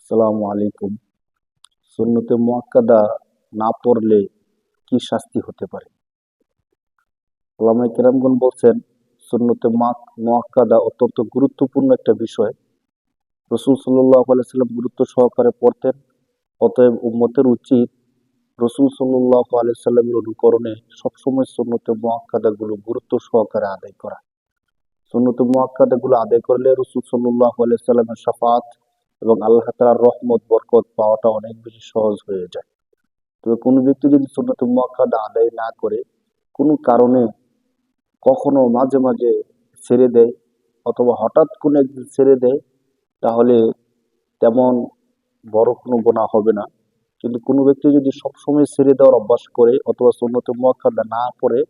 আসসালামু আলাইকুম। সুন্নতে মুআক্কাদা না পড়লে কি শাস্তি হতে পারে? ওলামায়ে কেরামগণ বলছেন, সুন্নতে মুআক্কাদা অত্যন্ত গুরুত্বপূর্ণ একটা বিষয়। রাসূল সাল্লাল্লাহু আলাইহি সাল্লাম গুরুত্ব সহকারে পড়তেন। অতএব উম্মতের উচিত রাসূল সাল্লাল্লাহু আলাইহি সাল্লামের অনুকরণে সবসময় সুন্নতে মুআক্কাদা গুলো গুরুত্ব সহকারে আদায় করা। সুন্নতে মুআক্কাদা গুলো আদায় করলে রাসূল সাল্লাল্লাহু আলাইহি সাল্লামের শাফাআত এবং আল্লাহ তাআলার রহমত বরকত পাওয়াটা অনেক বেশি সহজ হয়ে যায়। তবে কোনো ব্যক্তি যদি সুন্নতে মুআক্কাদা আদায় না করে, কোনো কারণে কখনো মাঝে মাঝে ছেড়ে দেয় অথবা হঠাৎ কোনো একদিন ছেড়ে দেয়, তাহলে তেমন বড় কোনো গুনাহ হবে না। কিন্তু কোনো ব্যক্তি যদি সবসময় ছেড়ে দেওয়ার অভ্যাস করে অথবা সুন্নতে মুআক্কাদা না পড়ে,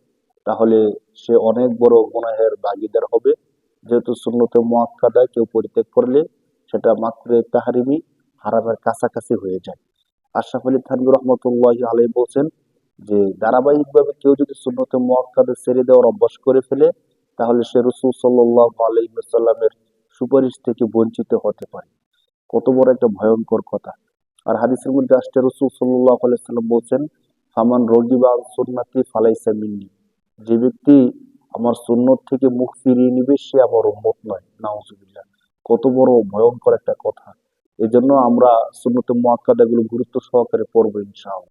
তাহলে সে অনেক বড় গুনাহের ভাগীদার হবে। যেহেতু সুন্নতে মুআক্কাদা কেউ পরিত্যাগ করলে সেটা মাত্র তাহরিমি, হারামের কাছাকাছি হয়ে যায়। আশরাফ আলী থানভী রহমতুল্লাহি আলাইহি বলছেন যে ধারাবাহিকভাবে কেউ যদি সুন্নতে মুআক্কাদা ছেড়ে দেওয়ার অভ্যাস করে ফেলে, তাহলে সে রাসূল সাল্লাল্লাহু আলাইহি ওয়াসাল্লামের সুপারিশ থেকে বঞ্চিত হতে পারে। কত বড় একটা ভয়ঙ্কর কথা! আর হাদিসের মধ্যে আসছে, রাসূল সাল্লাল্লাহু আলাইহি ওয়াসাল্লাম বলছেন, ফামান রগিবা আন সুন্নতি ফালাইসা মিন্নি। যে ব্যক্তি আমার সুন্নত থেকে মুখ ফিরিয়ে নিবে সে আমার উম্মত নয়। নাউজুবিল্লাহ! কত বড় ভয়ঙ্কর একটা কথা! এজন্য আমরা সুন্নতে মুআক্কাদা গুলো গুরুত্ব সহকারে পড়বো ইনশাআল্লাহ।